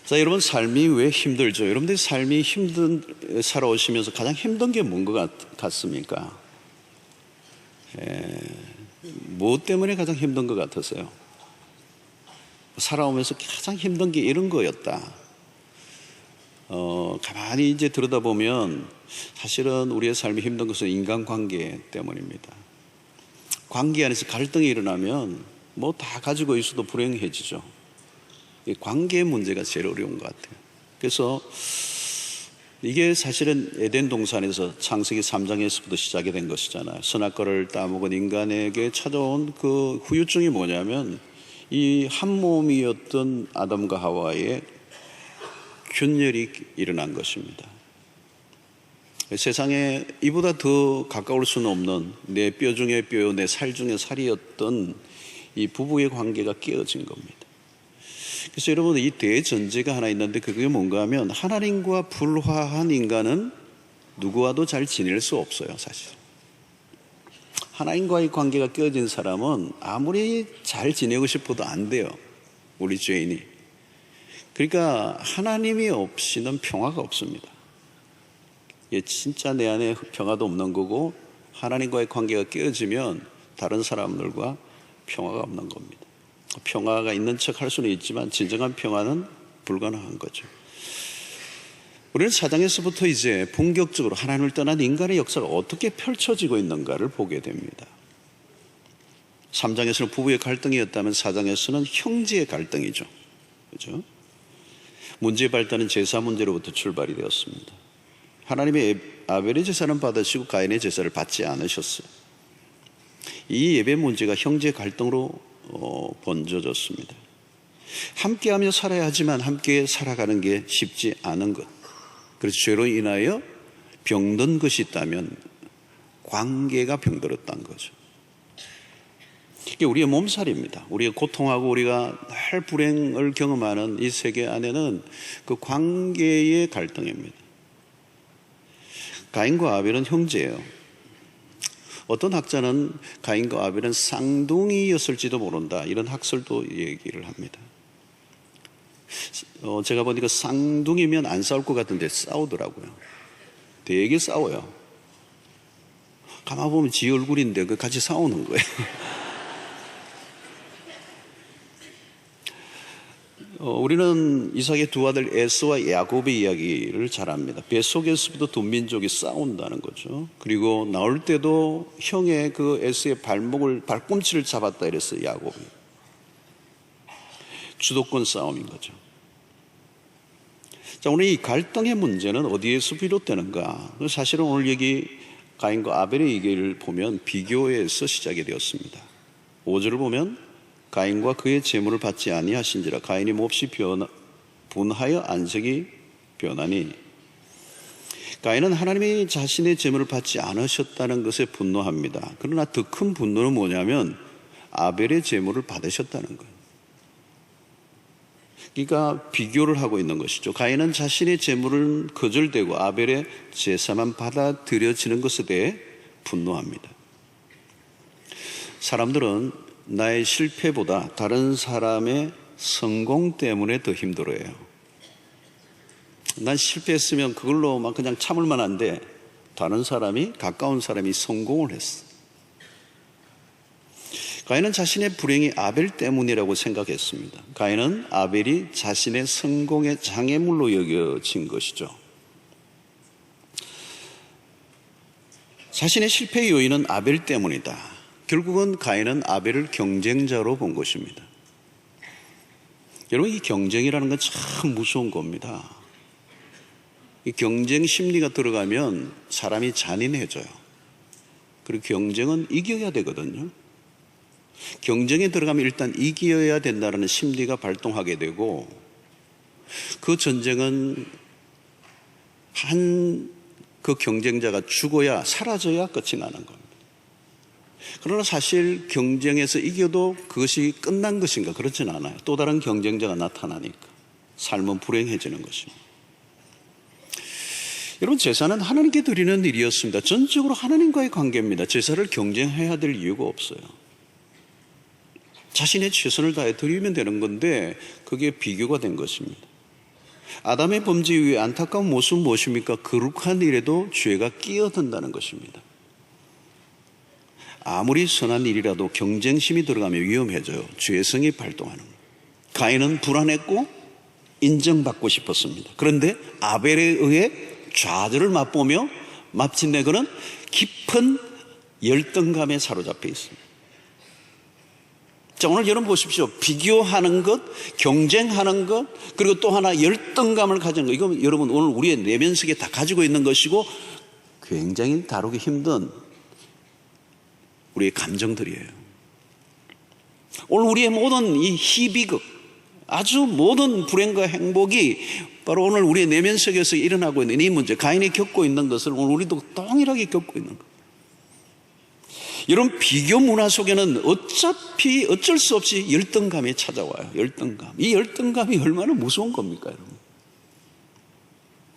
자, 여러분, 삶이 왜 힘들죠? 여러분들이 삶이 살아오시면서 가장 힘든 게 뭔 것 같습니까? 무엇 때문에 가장 힘든 것 같으세요? 살아오면서 가장 힘든 게 이런 거였다. 가만히 이제 들여다보면 사실은 우리의 삶이 힘든 것은 인간관계 때문입니다. 관계 안에서 갈등이 일어나면 뭐 다 가지고 있어도 불행해지죠. 관계 문제가 제일 어려운 것 같아요. 그래서 이게 사실은 에덴 동산에서 창세기 3장에서부터 시작이 된 것이잖아요. 선악과를 따먹은 인간에게 찾아온 그 후유증이 뭐냐면 이 한 몸이었던 아담과 하와의 균열이 일어난 것입니다. 세상에 이보다 더 가까울 수는 없는 내 뼈 중에 뼈요 내 살 중에 살이었던 이 부부의 관계가 깨어진 겁니다. 그래서 여러분, 이 대전제가 하나 있는데 그게 뭔가 하면 하나님과 불화한 인간은 누구와도 잘 지낼 수 없어요. 사실 하나님과의 관계가 깨어진 사람은 아무리 잘 지내고 싶어도 안 돼요. 우리 죄인이. 그러니까 하나님이 없이는 평화가 없습니다. 이게 진짜 내 안에 평화도 없는 거고, 하나님과의 관계가 깨어지면 다른 사람들과 평화가 없는 겁니다. 평화가 있는 척 할 수는 있지만 진정한 평화는 불가능한 거죠. 우리는 사장에서부터 이제 본격적으로 하나님을 떠난 인간의 역사가 어떻게 펼쳐지고 있는가를 보게 됩니다. 3장에서는 부부의 갈등이었다면 4장에서는 형제의 갈등이죠. 그렇죠? 문제의 발단은 제사 문제로부터 출발이 되었습니다. 하나님의 아벨의 제사는 받으시고 가인의 제사를 받지 않으셨어요. 이 예배 문제가 형제 갈등으로 번져졌습니다. 함께하며 살아야 하지만 함께 살아가는 게 쉽지 않은 것. 그래서 죄로 인하여 병든 것이 있다면 관계가 병들었다는 거죠. 이게 우리의 몸살입니다. 우리가 고통하고 우리가 늘 불행을 경험하는 이 세계 안에는 그 관계의 갈등입니다. 가인과 아벨은 형제예요. 어떤 학자는 가인과 아벨은 쌍둥이였을지도 모른다, 이런 학설도 얘기를 합니다. 제가 보니까 쌍둥이면 안 싸울 것 같은데 싸우더라고요. 되게 싸워요. 가만 보면 지 얼굴인데 같이 싸우는 거예요. 우리는 이삭의 두 아들 에서와 야곱의 이야기를 잘 압니다. 뱃속에서부터 두 민족이 싸운다는 거죠. 그리고 나올 때도 형의 그 에서의 발꿈치를 잡았다 이랬어요, 야곱이. 주도권 싸움인 거죠. 자, 오늘 이 갈등의 문제는 어디에서 비롯되는가? 사실은 오늘 여기 가인과 아벨의 얘기를 보면 비교에서 시작이 되었습니다. 5절을 보면 가인과 그의 재물을 받지 아니하신지라 가인이 몹시 분하여 안색이 변하니, 가인은 하나님이 자신의 재물을 받지 않으셨다는 것에 분노합니다. 그러나 더 큰 분노는 뭐냐면 아벨의 재물을 받으셨다는 거예요. 그러니까 비교를 하고 있는 것이죠. 가인은 자신의 재물은 거절되고 아벨의 제사만 받아들여지는 것에 대해 분노합니다. 사람들은 나의 실패보다 다른 사람의 성공 때문에 더 힘들어해요. 난 실패했으면 그걸로 막 그냥 참을 만한데 다른 사람이, 가까운 사람이 성공을 했어. 가인은 자신의 불행이 아벨 때문이라고 생각했습니다. 가인은 아벨이 자신의 성공의 장애물로 여겨진 것이죠. 자신의 실패의 요인은 아벨 때문이다. 결국은 가인은 아벨을 경쟁자로 본 것입니다. 여러분, 이 경쟁이라는 건 참 무서운 겁니다. 이 경쟁 심리가 들어가면 사람이 잔인해져요. 그리고 경쟁은 이겨야 되거든요. 경쟁에 들어가면 일단 이겨야 된다는 심리가 발동하게 되고, 그 전쟁은 그 경쟁자가 죽어야, 사라져야 끝이 나는 겁니다. 그러나 사실 경쟁에서 이겨도 그것이 끝난 것인가? 그렇진 않아요. 또 다른 경쟁자가 나타나니까 삶은 불행해지는 것입니다. 여러분, 제사는 하나님께 드리는 일이었습니다. 전적으로 하나님과의 관계입니다. 제사를 경쟁해야 될 이유가 없어요. 자신의 최선을 다해 드리면 되는 건데 그게 비교가 된 것입니다. 아담의 범죄 이후에 안타까운 모습은 무엇입니까? 거룩한 일에도 죄가 끼어든다는 것입니다. 아무리 선한 일이라도 경쟁심이 들어가면 위험해져요. 죄성이 발동하는 거예요. 가인은 불안했고 인정받고 싶었습니다. 그런데 아벨에 의해 좌절을 맛보며 마침내 그는 깊은 열등감에 사로잡혀 있습니다. 자, 오늘 여러분 보십시오. 비교하는 것, 경쟁하는 것, 그리고 또 하나 열등감을 가지는 것. 이건 여러분 오늘 우리의 내면 속에 다 가지고 있는 것이고 굉장히 다루기 힘든 우리의 감정들이에요. 오늘 우리의 모든 이 희비극, 아주 모든 불행과 행복이 바로 오늘 우리의 내면 속에서 일어나고 있는 이 문제, 가인이 겪고 있는 것을 오늘 우리도 동일하게 겪고 있는 것. 이런 비교 문화 속에는 어차피 어쩔 수 없이 열등감이 찾아와요. 열등감. 이 열등감이 얼마나 무서운 겁니까, 여러분?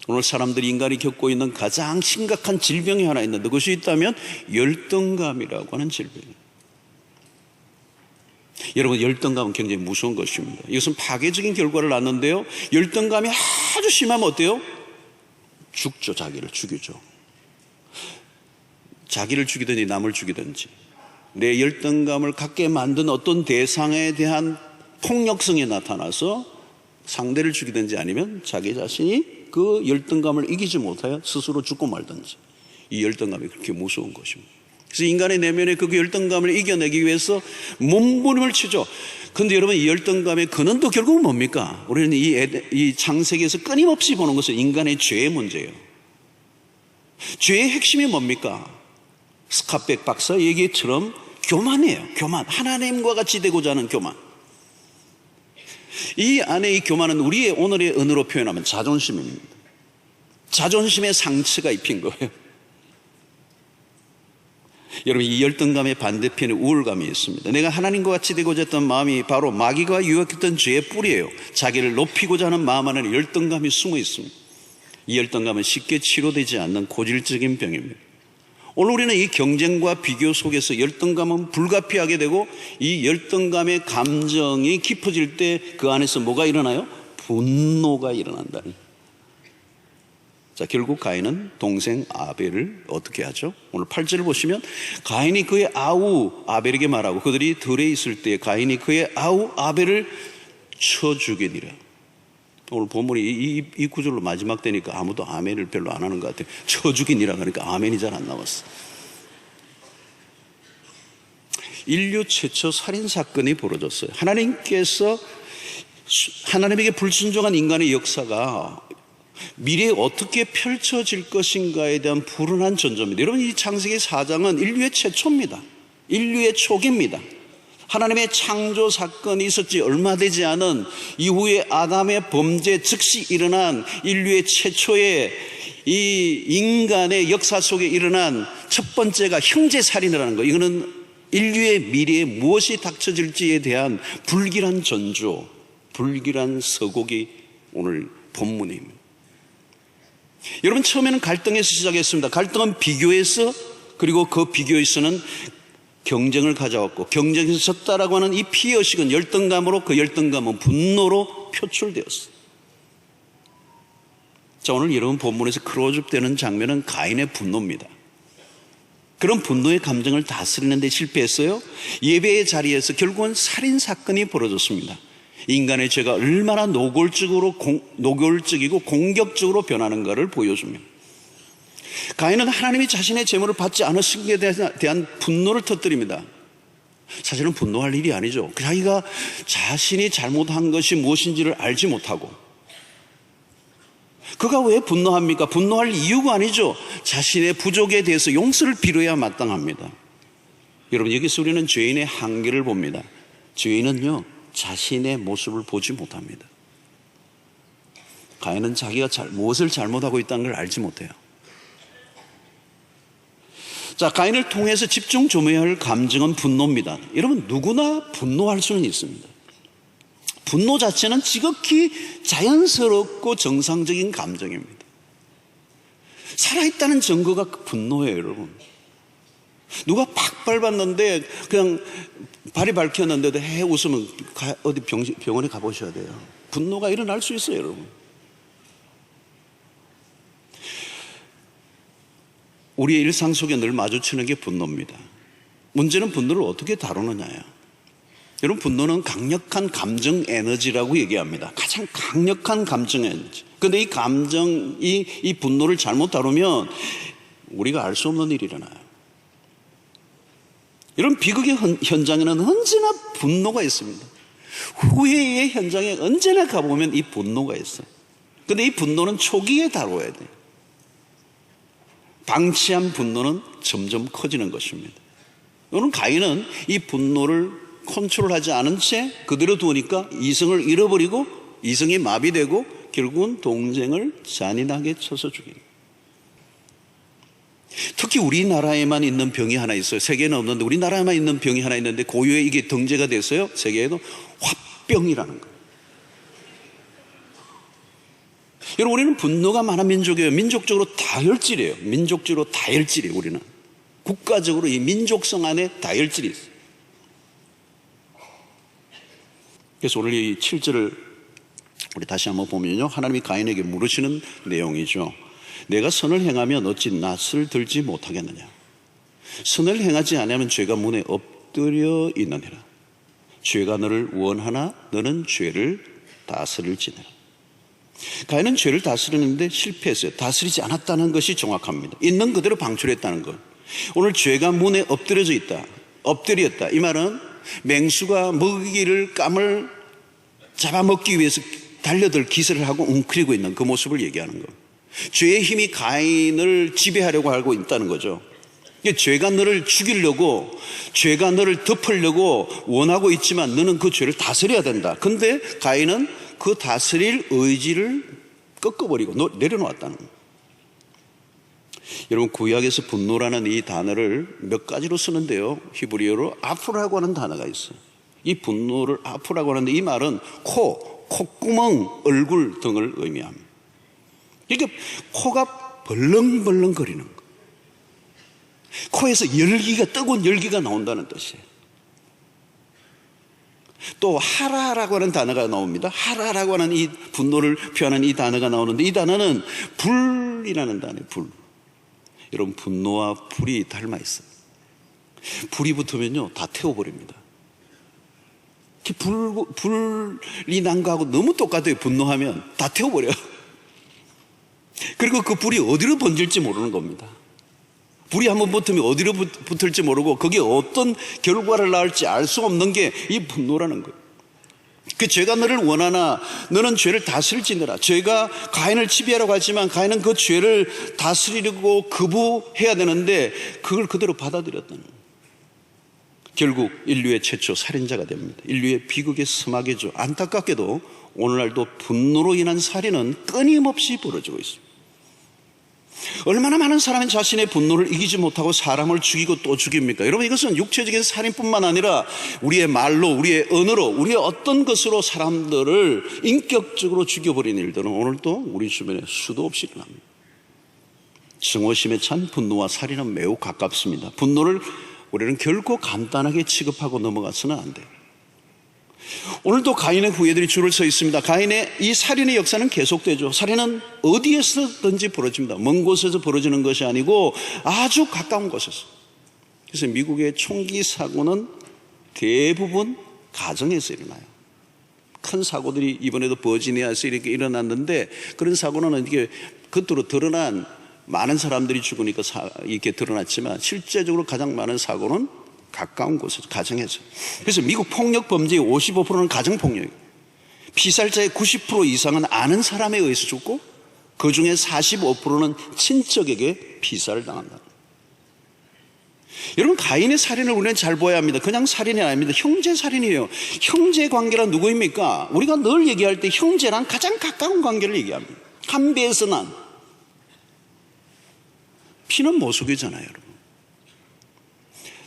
오늘 사람들이, 인간이 겪고 있는 가장 심각한 질병이 하나 있는데 그것이 있다면 열등감이라고 하는 질병이에요. 여러분, 열등감은 굉장히 무서운 것입니다. 이것은 파괴적인 결과를 낳는데요, 열등감이 아주 심하면 어때요? 죽죠. 자기를 죽이죠. 자기를 죽이든지 남을 죽이든지, 내 열등감을 갖게 만든 어떤 대상에 대한 폭력성이 나타나서 상대를 죽이든지 아니면 자기 자신이 그 열등감을 이기지 못하여 스스로 죽고 말든지, 이 열등감이 그렇게 무서운 것입니다. 그래서 인간의 내면에 그 열등감을 이겨내기 위해서 몸부림을 치죠. 그런데 여러분, 이 열등감의 근원도 결국은 뭡니까? 우리는 이 창세기에서 끊임없이 보는 것은 인간의 죄의 문제예요. 죄의 핵심이 뭡니까? 스캇백 박사 얘기처럼 교만이에요. 교만. 하나님과 같이 되고자 하는 교만. 이 안에 이 교만은 우리의 오늘의 언어로 표현하면 자존심입니다. 자존심의 상처가 입힌 거예요. 여러분, 이 열등감의 반대편에 우월감이 있습니다. 내가 하나님과 같이 되고자 했던 마음이 바로 마귀가 유혹했던 죄의 뿌리예요. 자기를 높이고자 하는 마음 안에는 열등감이 숨어 있습니다. 이 열등감은 쉽게 치료되지 않는 고질적인 병입니다. 오늘 우리는 이 경쟁과 비교 속에서 열등감은 불가피하게 되고, 이 열등감의 감정이 깊어질 때 그 안에서 뭐가 일어나요? 분노가 일어난다. 자, 결국 가인은 동생 아벨을 어떻게 하죠? 오늘 8절을 보시면 가인이 그의 아우 아벨에게 말하고, 그들이 들에 있을 때 가인이 그의 아우 아벨을 쳐 죽이니라. 오늘 본문이 이 구절로 마지막 되니까 아무도 아멘을 별로 안 하는 것 같아요. 쳐 죽이니라 그러니까 아멘이 잘 안 나왔어. 인류 최초 살인사건이 벌어졌어요. 하나님께서 하나님에게 불순종한 인간의 역사가 미래에 어떻게 펼쳐질 것인가에 대한 불안한 전조입니다. 여러분, 이 창세기 4장은 인류의 최초입니다. 인류의 초기입니다. 하나님의 창조 사건이 있었지 얼마 되지 않은 이후에 아담의 범죄 즉시 일어난 인류의 최초의 이 인간의 역사 속에 일어난 첫 번째가 형제살인이라는 거. 이거는 인류의 미래에 무엇이 닥쳐질지에 대한 불길한 전조, 불길한 서곡이 오늘 본문입니다. 여러분, 처음에는 갈등에서 시작했습니다. 갈등은 비교에서, 그리고 그 비교에서는 경쟁을 가져왔고, 경쟁에서 졌다라고 하는 이 피의식은 열등감으로, 그 열등감은 분노로 표출되었어요. 자, 오늘 여러분 본문에서 크로즈업되는 장면은 가인의 분노입니다. 그런 분노의 감정을 다스리는 데 실패했어요. 예배의 자리에서 결국은 살인사건이 벌어졌습니다. 인간의 죄가 얼마나 노골적이고 공격적으로 변하는가를 보여줍니다. 가인은 하나님이 자신의 제물을 받지 않으신 것에 대한 분노를 터뜨립니다. 사실은 분노할 일이 아니죠. 자기가 자신이 잘못한 것이 무엇인지를 알지 못하고, 그가 왜 분노합니까? 분노할 이유가 아니죠. 자신의 부족에 대해서 용서를 빌어야 마땅합니다. 여러분, 여기서 우리는 죄인의 한계를 봅니다. 죄인은요, 자신의 모습을 보지 못합니다. 가인은 자기가 무엇을 잘못하고 있다는 걸 알지 못해요. 자, 가인을 통해서 집중 조명해야 할 감정은 분노입니다. 여러분, 누구나 분노할 수는 있습니다. 분노 자체는 지극히 자연스럽고 정상적인 감정입니다. 살아있다는 증거가 분노예요, 여러분. 누가 팍 밟았는데 그냥 발이 밝혔는데도 웃으면 어디 병원에 가보셔야 돼요. 분노가 일어날 수 있어요, 여러분. 우리의 일상 속에 늘 마주치는 게 분노입니다. 문제는 분노를 어떻게 다루느냐예요. 여러분, 분노는 강력한 감정 에너지라고 얘기합니다. 가장 강력한 감정 에너지. 그런데 이 감정이, 이 분노를 잘못 다루면 우리가 알 수 없는 일이 일어나요. 이런 비극의 현장에는 언제나 분노가 있습니다. 후회의 현장에 언제나 가보면 이 분노가 있어요. 그런데 이 분노는 초기에 다뤄야 돼요. 방치한 분노는 점점 커지는 것입니다. 오늘 가인은 이 분노를 컨트롤하지 않은 채 그대로 두니까 이성을 잃어버리고 이성이 마비되고 결국은 동생을 잔인하게 쳐서 죽인. 특히 우리나라에만 있는 병이 하나 있어요. 세계에는 없는데 우리나라에만 있는 병이 하나 있는데 고유의 이게 등재가 됐어요. 세계에도 화병이라는 거예요. 여러분, 우리는 분노가 많은 민족이에요. 민족적으로 다혈질이에요. 민족적으로 다혈질이에요. 우리는 국가적으로 이 민족성 안에 다혈질이 있어요. 그래서 오늘 이 7절을 우리 다시 한번 보면요, 하나님이 가인에게 물으시는 내용이죠. 내가 선을 행하면 어찌 낯을 들지 못하겠느냐. 선을 행하지 않으면 죄가 문에 엎드려 있느니라. 죄가 너를 원하나 너는 죄를 다스릴지니라. 가인은 죄를 다스리는데 실패했어요. 다스리지 않았다는 것이 정확합니다. 있는 그대로 방출했다는 것. 오늘 죄가 문에 엎드려져 있다, 엎드렸다. 이 말은 맹수가 먹이를 감을 잡아먹기 위해서 달려들 기세를 하고 웅크리고 있는 그 모습을 얘기하는 것. 죄의 힘이 가인을 지배하려고 하고 있다는 거죠. 죄가 너를 죽이려고, 죄가 너를 덮으려고 원하고 있지만 너는 그 죄를 다스려야 된다. 근데 가인은 그 다스릴 의지를 꺾어버리고 내려놓았다는 거예요. 여러분, 구약에서 분노라는 이 단어를 몇 가지로 쓰는데요, 히브리어로 아프라고 하는 단어가 있어요. 이 분노를 아프라고 하는데 이 말은 콧구멍, 얼굴 등을 의미합니다. 그러니까 코가 벌렁벌렁 거리는 거, 코에서 열기가, 뜨거운 열기가 나온다는 뜻이에요. 또 하라라고 하는 단어가 나옵니다. 하라라고 하는 이 분노를 표현하는 이 단어가 나오는데 이 단어는 불이라는 단어예요. 불. 여러분, 분노와 불이 닮아 있어요. 불이 붙으면요 다 태워버립니다. 불이 난 거하고 너무 똑같아요. 분노하면 다 태워버려요. 그리고 그 불이 어디로 번질지 모르는 겁니다. 불이 한번 붙으면 어디로 붙을지 모르고 거기에 어떤 결과를 낳을지 알 수 없는 게 이 분노라는 거예요. 그 죄가 너를 원하나 너는 죄를 다스릴지니라. 죄가 가인을 지배하려고 하지만 가인은 그 죄를 다스리려고 거부해야 되는데 그걸 그대로 받아들였다는 거예요. 결국 인류의 최초 살인자가 됩니다. 인류의 비극의 서막이죠. 안타깝게도 오늘날도 분노로 인한 살인은 끊임없이 벌어지고 있습니다. 얼마나 많은 사람이 자신의 분노를 이기지 못하고 사람을 죽이고 또 죽입니까? 여러분, 이것은 육체적인 살인뿐만 아니라 우리의 말로, 우리의 언어로, 우리의 어떤 것으로 사람들을 인격적으로 죽여버리는 일들은 오늘도 우리 주변에 수도 없이 일어납니다. 증오심에 찬 분노와 살인은 매우 가깝습니다. 분노를 우리는 결코 간단하게 취급하고 넘어가서는 안 돼요. 오늘도 가인의 후예들이 줄을 서 있습니다. 가인의 이 살인의 역사는 계속되죠. 살인은 어디에서든지 벌어집니다. 먼 곳에서 벌어지는 것이 아니고 아주 가까운 곳에서. 그래서 미국의 총기 사고는 대부분 가정에서 일어나요. 큰 사고들이 이번에도 버지니아에서 이렇게 일어났는데 그런 사고는 이게 겉으로 드러난 많은 사람들이 죽으니까 이렇게 드러났지만 실제적으로 가장 많은 사고는 가까운 곳에서, 가정에서. 그래서 미국 폭력 범죄의 55%는 가정폭력이에요. 피살자의 90% 이상은 아는 사람에 의해서 죽고 그 중에 45%는 친척에게 피살을 당한다. 여러분, 가인의 살인을 우리는 잘 보아야 합니다. 그냥 살인이 아닙니다. 형제 살인이에요. 형제 관계란 누구입니까? 우리가 늘 얘기할 때 형제란 가장 가까운 관계를 얘기합니다. 한 배에서 난 피는 모속이잖아요, 여러분.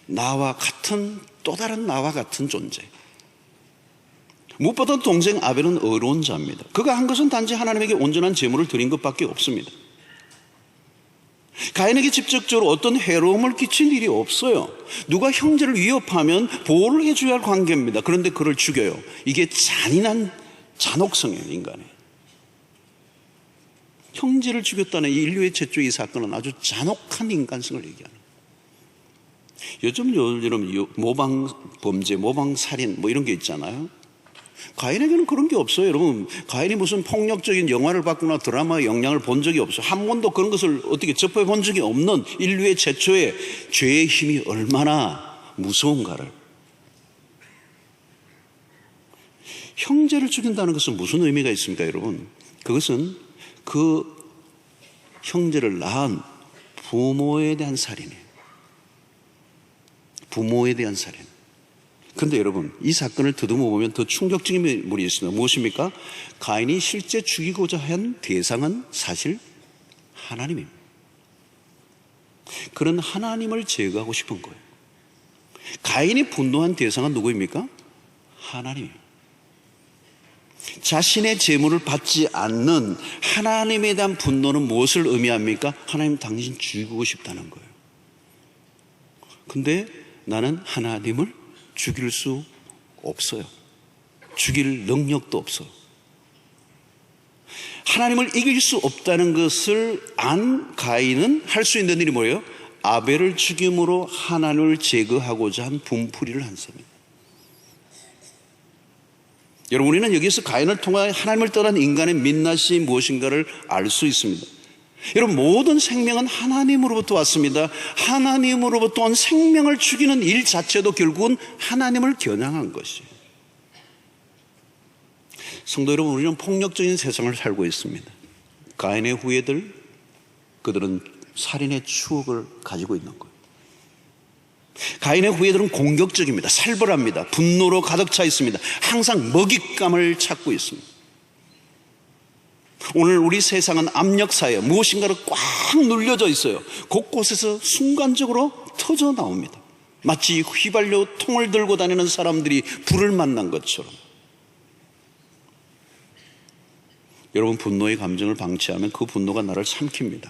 나와 같은, 또 다른 나와 같은 존재. 무엇보다 동생 아벨은 의로운 자입니다. 그가 한 것은 단지 하나님에게 온전한 제물을 드린 것밖에 없습니다. 가인에게 직접적으로 어떤 해로움을 끼친 일이 없어요. 누가 형제를 위협하면 보호를 해줘야 할 관계입니다. 그런데 그를 죽여요. 이게 잔인한 잔혹성이에요, 인간의. 형제를 죽였다는 이 인류의 최초의 이 사건은 아주 잔혹한 인간성을 얘기하는 거예요. 요즘 모방 범죄, 모방 살인 뭐 이런 게 있잖아요. 가인에게는 그런 게 없어요. 여러분, 가인이 무슨 폭력적인 영화를 봤거나 드라마의 영향을 본 적이 없어요. 한 번도 그런 것을 어떻게 접해 본 적이 없는 인류의 최초의 죄의 힘이 얼마나 무서운가를. 형제를 죽인다는 것은 무슨 의미가 있습니까, 여러분? 그것은 그 형제를 낳은 부모에 대한 살인이에요. 부모에 대한 살인. 그런데 여러분, 이 사건을 더듬어 보면 더 충격적인 인물이 있습니다. 무엇입니까? 가인이 실제 죽이고자 한 대상은 사실 하나님입니다. 그런 하나님을 제거하고 싶은 거예요. 가인이 분노한 대상은 누구입니까? 하나님입니다. 자신의 재물을 받지 않는 하나님에 대한 분노는 무엇을 의미합니까? 하나님, 당신 죽이고 싶다는 거예요. 근데 나는 하나님을 죽일 수 없어요. 죽일 능력도 없어요. 하나님을 이길 수 없다는 것을 안 가인은 할 수 있는 일이 뭐예요? 아벨을 죽임으로 하나님을 제거하고자 한 분풀이를 한 셈입니다. 여러분, 우리는 여기서 가인을 통하여 하나님을 떠난 인간의 민낯이 무엇인가를 알 수 있습니다. 여러분, 모든 생명은 하나님으로부터 왔습니다. 하나님으로부터 온 생명을 죽이는 일 자체도 결국은 하나님을 겨냥한 것이에요. 성도 여러분, 우리는 폭력적인 세상을 살고 있습니다. 가인의 후예들, 그들은 살인의 추억을 가지고 있는 거예요. 가인의 후예들은 공격적입니다. 살벌합니다. 분노로 가득 차 있습니다. 항상 먹잇감을 찾고 있습니다. 오늘 우리 세상은 압력사회에 무엇인가를 꽉 눌려져 있어요. 곳곳에서 순간적으로 터져 나옵니다. 마치 휘발유 통을 들고 다니는 사람들이 불을 만난 것처럼. 여러분, 분노의 감정을 방치하면 그 분노가 나를 삼킵니다.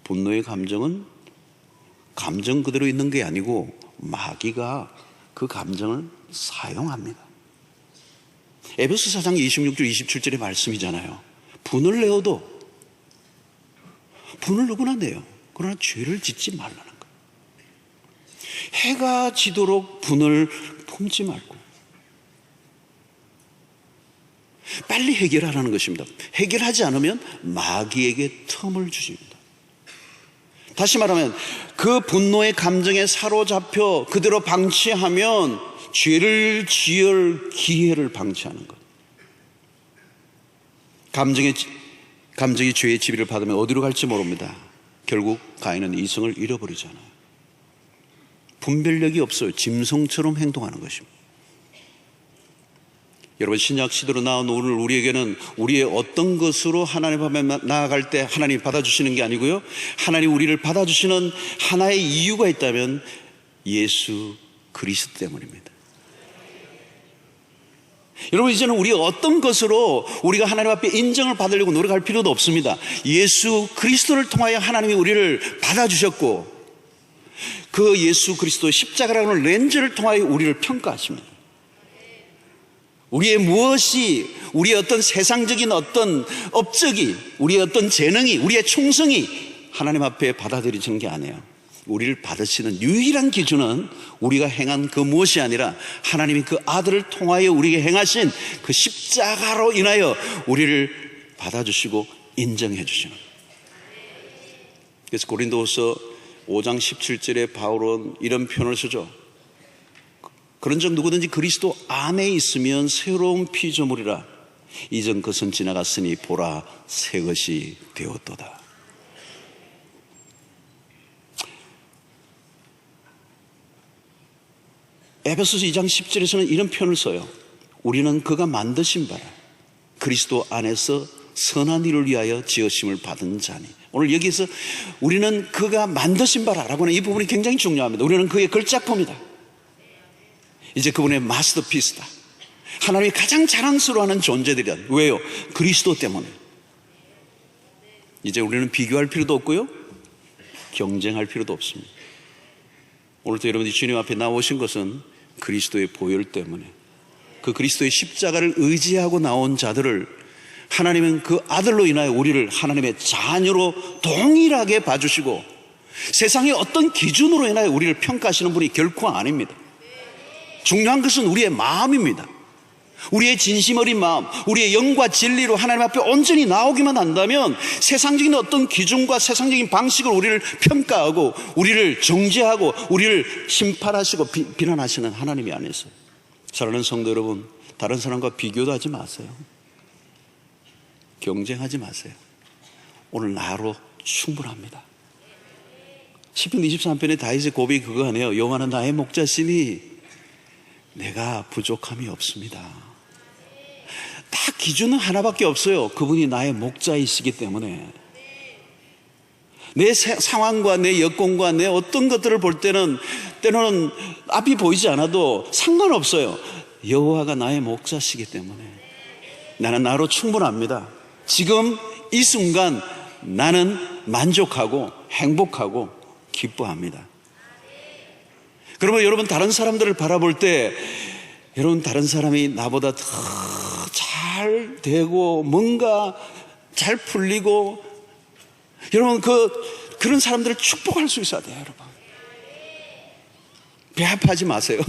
분노의 감정은 감정 그대로 있는 게 아니고 마귀가 그 감정을 사용합니다. 에베소 4장 26절 27절의 말씀이잖아요. 분을 내어도 분을 누구나 내요. 그러나 죄를 짓지 말라는 거예요. 해가 지도록 분을 품지 말고 빨리 해결하라는 것입니다. 해결하지 않으면 마귀에게 틈을 주십니다. 다시 말하면 그 분노의 감정에 사로잡혀 그대로 방치하면 죄를 지을 기회를 방치하는 것. 감정이 죄의 지배를 받으면 어디로 갈지 모릅니다. 결국 가인은 이성을 잃어버리잖아요. 분별력이 없어요. 짐승처럼 행동하는 것입니다. 여러분, 신약 시대로 나온 오늘 우리에게는 우리의 어떤 것으로 하나님 앞에 나아갈 때 하나님이 받아주시는 게 아니고요, 하나님 우리를 받아주시는 하나의 이유가 있다면 예수 그리스도 때문입니다. 여러분, 이제는 우리 어떤 것으로 우리가 하나님 앞에 인정을 받으려고 노력할 필요도 없습니다. 예수 그리스도를 통하여 하나님이 우리를 받아주셨고, 그 예수 그리스도의 십자가라는 렌즈를 통하여 우리를 평가하십니다. 우리의 무엇이, 우리의 어떤 세상적인 어떤 업적이, 우리의 어떤 재능이, 우리의 충성이 하나님 앞에 받아들여지는 게 아니에요. 우리를 받으시는 유일한 기준은 우리가 행한 그 무엇이 아니라 하나님이 그 아들을 통하여 우리에게 행하신 그 십자가로 인하여 우리를 받아주시고 인정해 주시는 거예요. 그래서 고린도후서 5장 17절에 바울은 이런 표현을 쓰죠. 그런즉 누구든지 그리스도 안에 있으면 새로운 피조물이라. 이전 것은 지나갔으니 보라, 새 것이 되었도다. 에베소서 2장 10절에서는 이런 표현을 써요. 우리는 그가 만드신 바라 그리스도 안에서 선한 일을 위하여 지으심을 받은 자니. 오늘 여기서 우리는 그가 만드신 바라라고 하는 이 부분이 굉장히 중요합니다. 우리는 그의 걸작품이다. 이제 그분의 마스터피스다. 하나님이 가장 자랑스러워하는 존재들이다. 왜요? 그리스도 때문에. 이제 우리는 비교할 필요도 없고요, 경쟁할 필요도 없습니다. 오늘도 여러분이 주님 앞에 나오신 것은 그리스도의 보혈 때문에, 그 그리스도의 십자가를 의지하고 나온 자들을 하나님은 그 아들로 인하여 우리를 하나님의 자녀로 동일하게 봐주시고 세상의 어떤 기준으로 인하여 우리를 평가하시는 분이 결코 아닙니다. 중요한 것은 우리의 마음입니다. 우리의 진심 어린 마음, 우리의 영과 진리로 하나님 앞에 온전히 나오기만 한다면 세상적인 어떤 기준과 세상적인 방식으로 우리를 평가하고 우리를 정죄하고 우리를 심판하시고 비난하시는 하나님이 안에서, 사랑하는 성도 여러분, 다른 사람과 비교도 하지 마세요. 경쟁하지 마세요. 오늘 나로 충분합니다. 시편 23편의 다윗의 고백이 그거 아니에요. 여호와는 나의 목자시니 내가 부족함이 없습니다. 다 기준은 하나밖에 없어요. 그분이 나의 목자이시기 때문에 내 상황과 내 여건과 내 어떤 것들을 볼 때는 때로는 앞이 보이지 않아도 상관없어요. 여호와가 나의 목자시기 때문에 나는 나로 충분합니다. 지금 이 순간 나는 만족하고 행복하고 기뻐합니다. 그러면 여러분, 다른 사람들을 바라볼 때 여러분, 다른 사람이 나보다 더 잘 되고 뭔가 잘 풀리고, 여러분 그런 사람들을 축복할 수 있어야 돼요. 여러분, 배합하지 마세요.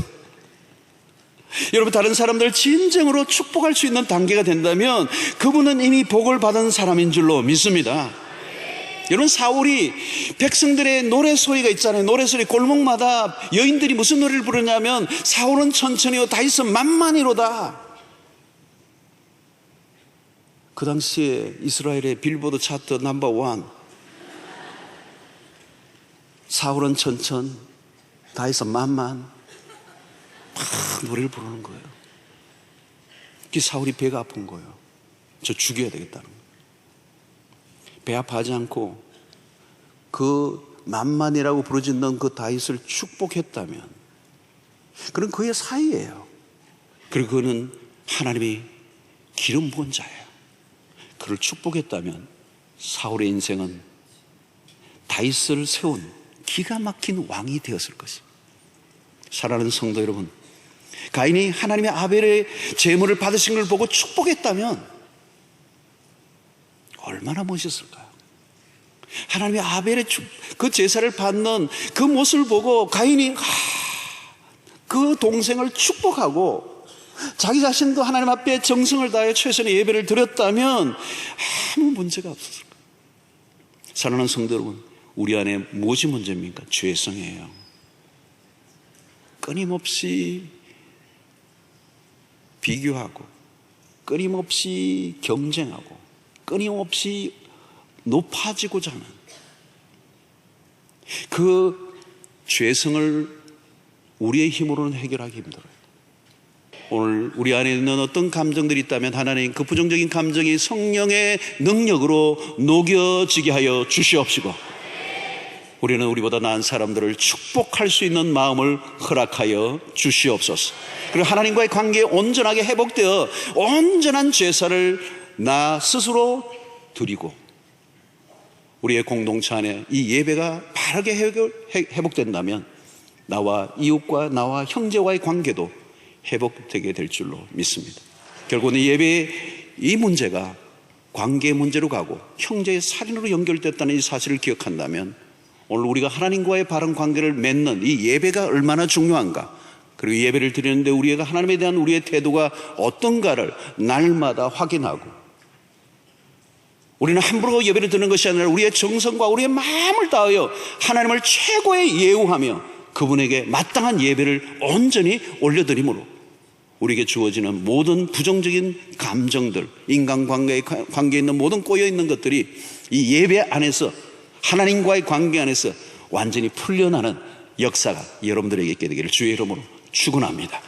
여러분, 다른 사람들을 진정으로 축복할 수 있는 단계가 된다면 그분은 이미 복을 받은 사람인 줄로 믿습니다. 여러분, 사울이 백성들의 노래소리가 있잖아요. 노래소리, 골목마다 여인들이 무슨 노래를 부르냐면 사울은 천천히요 다윗은 만만히로다. 그 당시에 이스라엘의 빌보드 차트 넘버 1, 사울은 천천, 다윗은 만만, 막 노래를 부르는 거예요. 그 사울이 배가 아픈 거예요. 저 죽여야 되겠다는 거예요. 배아파하지 않고 그 만만이라고 부르짖는 그 다윗을 축복했다면 그는 그의 사이예요. 그리고 그는 하나님이 기름 부은 자예요. 그를 축복했다면 사울의 인생은 다윗을 세운 기가 막힌 왕이 되었을 것입니다. 사랑하는 성도 여러분, 가인이 하나님의 아벨의 제물을 받으신 걸 보고 축복했다면 얼마나 멋있을까요? 하나님의 아벨의 그 제사를 받는 그 모습을 보고 가인이 그 동생을 축복하고 자기 자신도 하나님 앞에 정성을 다해 최선의 예배를 드렸다면 아무 문제가 없었을 거예요. 사랑하는 성도 여러분, 우리 안에 무엇이 문제입니까? 죄성이에요. 끊임없이 비교하고 끊임없이 경쟁하고 끊임없이 높아지고자 하는 그 죄성을 우리의 힘으로는 해결하기 힘들어요. 오늘 우리 안에 있는 어떤 감정들이 있다면 하나님 그 부정적인 감정이 성령의 능력으로 녹여지게 하여 주시옵시고, 우리는 우리보다 나은 사람들을 축복할 수 있는 마음을 허락하여 주시옵소서. 그리고 하나님과의 관계에 온전하게 회복되어 온전한 제사를 나 스스로 드리고 우리의 공동체 안에 이 예배가 바르게 회복된다면 나와 이웃과 나와 형제와의 관계도 회복되게 될 줄로 믿습니다. 결국은 이 예배의 이 문제가 관계의 문제로 가고 형제의 살인으로 연결됐다는 이 사실을 기억한다면 오늘 우리가 하나님과의 바른 관계를 맺는 이 예배가 얼마나 중요한가, 그리고 예배를 드리는데 우리가 하나님에 대한 우리의 태도가 어떤가를 날마다 확인하고, 우리는 함부로 예배를 드리는 것이 아니라 우리의 정성과 우리의 마음을 다하여 하나님을 최고의 예우하며 그분에게 마땅한 예배를 온전히 올려드림으로 우리에게 주어지는 모든 부정적인 감정들, 인간관계에 있는 모든 꼬여있는 것들이 이 예배 안에서, 하나님과의 관계 안에서 완전히 풀려나는 역사가 여러분들에게 있게 되기를 주의 이름으로 축원합니다.